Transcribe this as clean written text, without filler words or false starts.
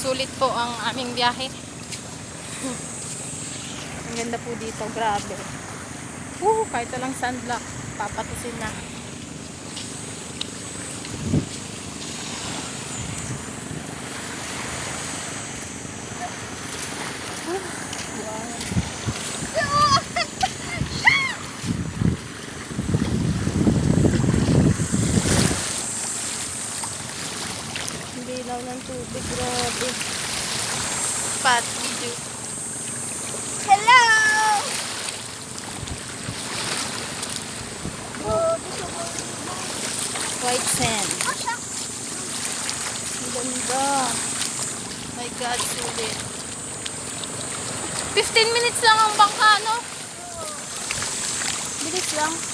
sulit po ang aming biyahe. Ang ganda po dito, grabe. Kahit walang sunblock, papatusin na. Ilaw ng tubig, grabe. Pat video. Hello! White sand. Ang ganda. My God, sulit. 15 minutes lang ang bangka, no? Bilis lang.